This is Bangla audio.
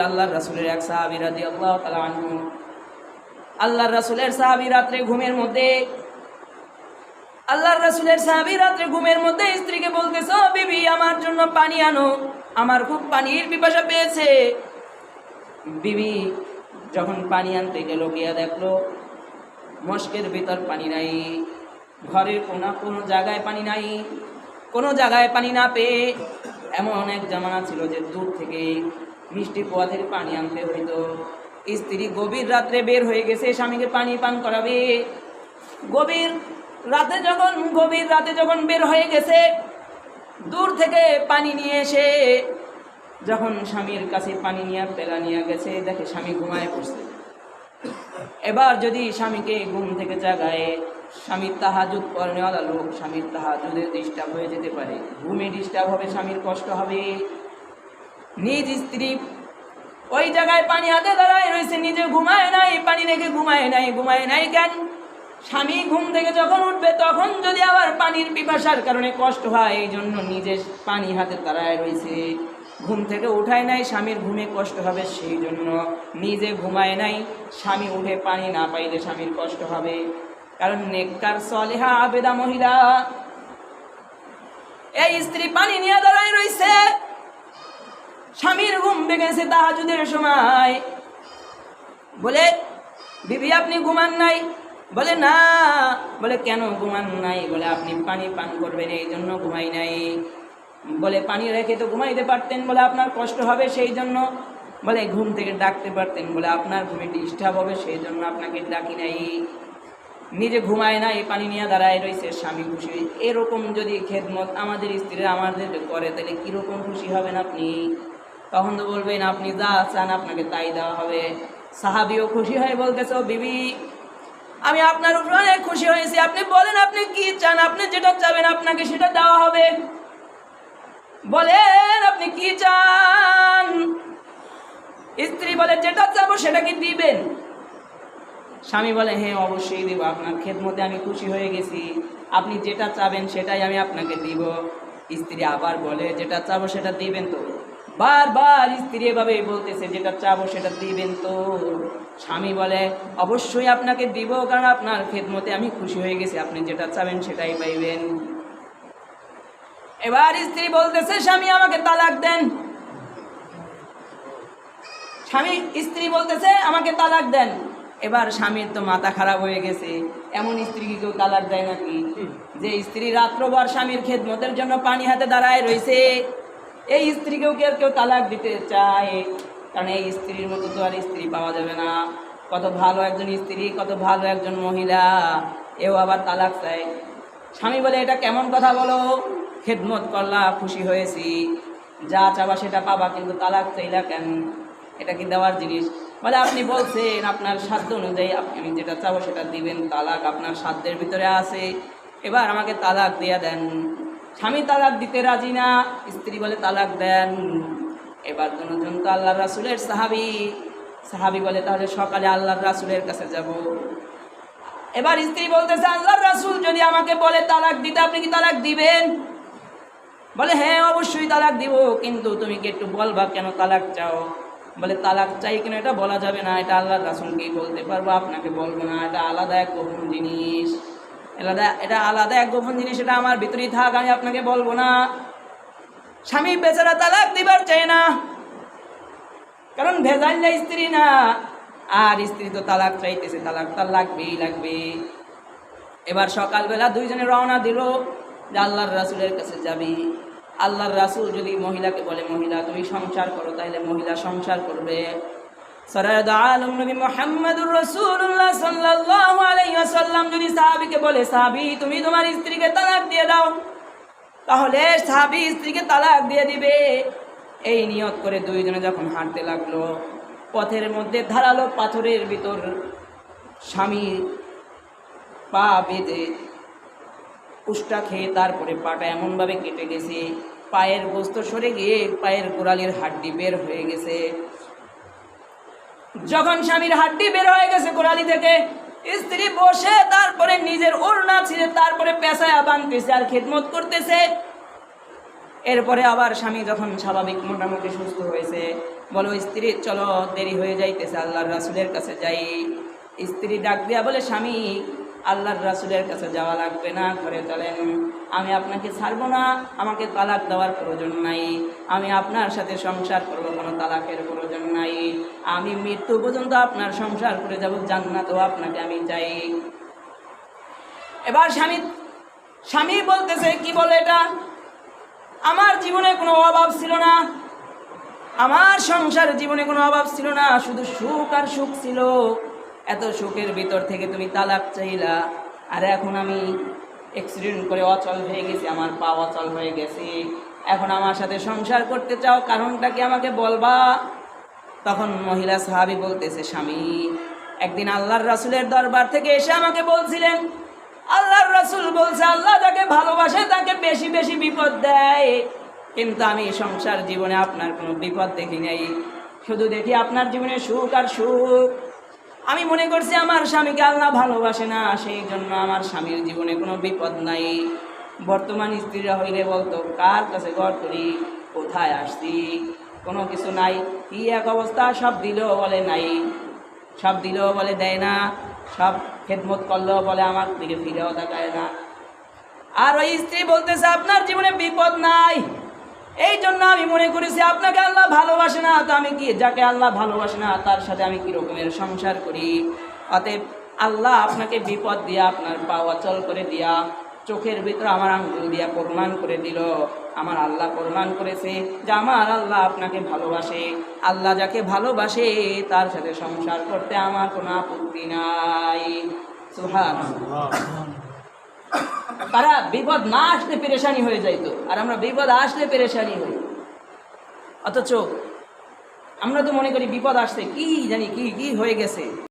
আল্লাহর রাসূলের এক সাহাবী রাদিয়াল্লাহু তাআলা আনহু, আল্লাহর রাসূলের সাহাবী রাত্রে ঘুমের মধ্যে স্ত্রীকে বলতেছে, ও বিবি আমার জন্য পানি আনো, আমার খুব পানির পিপাসা পেয়েছে। বিবি যখন পানি আনতে গেল, গিয়া দেখলো মশকের ভিতর পানি নাই, ঘরের কোনো জায়গায় পানি নাই। কোনো জায়গায় পানি না পেয়ে এমন এক জামানা ছিল যে দূর থেকে মিষ্টি কুয়া থেকে পানি আনতে হইতো। স্ত্রী গভীর রাত্রে বের হয়ে গেছে স্বামীকে পানি পান করাবে। গভীর রাতে যখন বের হয়ে গেছে, দূর থেকে পানি নিয়ে এসে যখন স্বামীর কাছে পানি নিয়ে পেলা নিয়ে গেছে, দেখে স্বামী ঘুমায় পড়ছে। এবার যদি স্বামীকে ঘুম থেকে জাগায়, স্বামীর তাহাজ্জুদ পড়নেওয়ালা লোক, স্বামীর তাহাজ্জুদে ডিস্টার্ব হয়ে যেতে পারে, ঘুমে ডিস্টার্ব হবে, স্বামীর কষ্ট হবে। নিজ স্ত্রী ওই জায়গায় পানি হাতে দাঁড়ায় রয়েছে, নিজে ঘুমায় নাই, পানি রেখে ঘুমায় নাই কেন? স্বামী ঘুম থেকে যখন উঠবে তখন যদি আবার পানির পিপাসার কারণে কষ্ট হয়, এই জন্য নিজে পানি হাতে দাঁড়ায় রয়েছে, ঘুম থেকে উঠায় নাই, স্বামীর ঘুমে কষ্ট হবে, সেই জন্য নিজে ঘুমায় নাই। স্বামী উঠে পানি না পাইলে স্বামীর কষ্ট হবে। কারণ নেককার সালেহা আবেদা মহিলা, এই স্ত্রী পানি নিয়ে দাঁড়ায় রয়েছে, স্বামীর ঘুম ভেঙেছে তাহাজ্জুদের সময়। বলে, বিবি আপনি ঘুমান নাই? বলে না। বলে কেন ঘুমান নাই? বলে আপনি পানি পান করবেন এই জন্য ঘুমাই নাই। বলে পানি রেখে তো ঘুমাইতে পারতেন, বলে আপনার কষ্ট হবে সেই জন্য। বলে ঘুম থেকে ডাকতে পারতেন, বলে আপনার ঘুমে ডিস্টার্ব হবে সেই জন্য আপনাকে ডাকি নাই। নিজে ঘুমায় নাই, পানি নিয়ে দাঁড়ায় রয়েছে, স্বামী খুশি। এরকম যদি খেদমত আমাদের স্ত্রীরা আমাদের করে, তাহলে কীরকম খুশি হবেন আপনি? তখন তো বলবেন আপনি যা চান আপনাকে তাই দেওয়া হবে। সাহাবীও খুশি হয়ে বলতেছে, বিবি আমি আপনার উপর অনেক খুশি হয়েছি, আপনি বলেন আপনি কি চান, আপনি যেটা চাবেন আপনাকে সেটা দেওয়া হবে। বলেন আপনি কি চান? স্ত্রী বলে, যেটা চাবো সেটা কি দিবেন? স্বামী বলে, হ্যাঁ অবশ্যই দিব, আপনার খেদমতে আমি খুশি হয়ে গেছি, আপনি যেটা চাবেন সেটাই আমি আপনাকে দিব। স্ত্রী আবার বলে, যেটা চাবো সেটা দিবেন তো? বারবার স্ত্রী এভাবে বলতেছে, যেটা চাবো সেটা দিবেন তো? স্বামী বলে, অবশ্যই আপনাকে দিব, কারণ আপনার খেদমতে আমি খুশি হয়ে গেছি, আপনি যেটা চাবেন সেটাই পাইবেন। এবার স্ত্রী বলতেছে, স্বামী আমাকে তালাক দেন। স্ত্রী বলতেছে আমাকে তালাক দেন। এবার স্বামীর তো মাথা খারাপ হয়ে গেছে, এমন স্ত্রীকে কেউ তালাক দেয় নাকি? যে স্ত্রী রাত্রভর স্বামীর খেদমতের জন্য পানি হাতে দাঁড়ায় রয়েছে, এই স্ত্রীকেও কেউ তালাক দিতে চায়? কারণ এই স্ত্রীর মতো তো আর স্ত্রী পাওয়া যাবে না। কত ভালো একজন স্ত্রী, কত ভালো একজন মহিলা, এও আবার তালাক চায়। স্বামী বলে, এটা কেমন কথা বলো? খেদমত করলা, খুশি হয়েছি, যা চাবা সেটা পাবা, কিন্তু তালাক চাইলা কেন? এটা কি দেওয়ার জিনিস? বলে, আপনি বলছেন আপনার সাধ্য অনুযায়ী আমি যেটা চাবো সেটা দিবেন, তালাক আপনার সাধ্যের ভিতরে আছে, এবার আমাকে তালাক দিয়ে দেন। স্বামী তালাক দিতে রাজি না, স্ত্রী বলে তালাক দেন। এবার দুজন তো আল্লাহর রাসূলের সাহাবী বলে, তাহলে সকালে আল্লাহর রাসূলের কাছে যাব। এবার স্ত্রী বলতেছে, আল্লাহর রাসূল যদি আমাকে বলে তালাক দিতে, আপনি কি তালাক দিবেন? বলে, হ্যাঁ অবশ্যই তালাক দিব, কিন্তু তুমি কি একটু বলবা কেন তালাক চাও? বলে, তালাক চাই কেন এটা বলা যাবে না, এটা আল্লাহর রাসূলকেই বলতে পারবো, আপনাকে বলবো না, এটা আলাদা এক গোপন জিনিস, এটা আলাদা এক গোপন জিনিস, এটা আমার ভিতরেই থাক, আমি আপনাকে বলবো না। স্বামী বেচারা তালাক দিবার চায় না, কারণ ভেজাইল্লা স্ত্রী না, আর স্ত্রী তো তালাক চাইতেছে, তালাক তার লাগবে। এবার সকালবেলা দুইজনে রওনা দিল যে আল্লাহর রাসূলের কাছে যাবি। আল্লাহর রাসূল যদি মহিলাকে বলে, মহিলা তুমি সংসার করো, তাহলে মহিলা সংসার করবে। সরদার আলম নবী মুহাম্মদুর রাসূলুল্লাহ সাল্লাল্লাহু আলাইহি ওয়াসাল্লাম যদি সাহাবীকে বলে, সাহাবী তুমি তোমার স্ত্রীকে তালাক দিয়ে দাও, তাহলে সাহাবী স্ত্রীকে তালাক দিয়ে দিবে। এই নিয়ত করে দুইজনে যখন হাঁটতে লাগলো, পথের মধ্যে ধারালো পাথরের ভিতর স্বামী পা বেঁধে উষ্টা খেয়ে তারপরে পাটা এমনভাবে কেটে গেছে, পায়ের গোস্ত সরে গিয়ে পায়ের গোড়ালির হাড্ডি বের হয়ে গেছে। যখন স্বামীর হাড্ডি বের হয়ে গেছে গোড়ালি থেকে, স্ত্রী বসে তারপরে নিজের ওড়না ছিঁড়ে তারপরে পেঁচায়া বাঁধতেছে আর খেদমত করতেছে। এরপরে আবার স্বামী যখন স্বাভাবিক মোটামুটি সুস্থ হয়েছে, বলো স্ত্রী চলো দেরি হয়ে যাইতেছে, আল্লাহর রাসূলের কাছে যাই। স্ত্রী ডাক দিয়া বলে স্বামী আল্লাহর রাসূলের কাছে যাওয়া লাগবে না, ঘরে চলেন, আমি আপনাকে ছাড়বো না, আমাকে তালাক দেওয়ার প্রয়োজন নাই, আমি আপনার সাথে সংসার করব, কোনো তালাকের প্রয়োজন নাই, আমি মৃত্যু পর্যন্ত আপনার সংসার করে যাব, জান্নাতও আপনাকে আমি চাই। এবার স্বামী বলতেছে কি বলে এটা, আমার জীবনে কোনো অভাব ছিল না, আমার সংসার জীবনে কোনো অভাব ছিল না, শুধু সুখ আর সুখ ছিল, এত সুখের ভিতর থেকে তুমি তালাক চাইলা, আর এখন আমি অ্যাক্সিডেন্ট করে অচল হয়ে গেছি, আমার পা অচল হয়ে গেছে, এখন আমার সাথে সংসার করতে চাও, কারণটা কি আমাকে বলবা? তখন মহিলা সাহাবী বলতেছে স্বামী একদিন আল্লাহর রাসূলের দরবার থেকে এসে আমাকে বলছিলেন, আল্লাহর রাসূল বলছে আল্লাহ যাকে ভালোবাসে তাকে বেশি বেশি বিপদ দেয়, কিন্তু আমি সংসার জীবনে আপনার কোনো বিপদ দেখি নাই, শুধু দেখি আপনার জীবনে সুখ আর সুখ। আমি মনে করছি আমার স্বামীকে আল্লাহ ভালোবাসে না, সেই জন্য আমার স্বামীর জীবনে কোনো বিপদ নাই। বর্তমান স্ত্রীরা হইলে বলতো কার কাছে ঘর করি, কোথায় আসছি, কোনো কিছু নাই, কি এক অবস্থা, সব দিলেও বলে নাই, সব দিলেও বলে দেয় না, সব খেদমত করলেও বলে আমার দিকে ফিরেও তাকায় না। আর ওই স্ত্রী বলতেছে আপনার জীবনে বিপদ নাই, এই জন্য আমি মনে করেছি আপনাকে আল্লাহ ভালোবাসে না, তো আমি কি যাকে আল্লাহ ভালোবাসে না তার সাথে আমি কি রকমের সংসার করি। অতএব আল্লাহ আপনাকে বিপদ দিয়া, আপনার পা অচল করে দিয়া, চোখের ভিতরে আমার আঙ্গুল দিয়া প্রমাণ করে দিল, আমার আল্লাহ প্রমাণ করেছে যে আমার আল্লাহ আপনাকে ভালোবাসে, আল্লাহ যাকে ভালোবাসে তার সাথে সংসার করতে আমার কোনো আপত্তি নাই। সুবহানাল্লাহ। তারা বিপদ না আসলে পেরেশানি হয়ে যাইতো, আর আমরা বিপদ আসলে পেরেশানি হই। অথচ আমরা তো মনে করি বিপদ আসছে কি জানি কি কি হয়ে গেছে।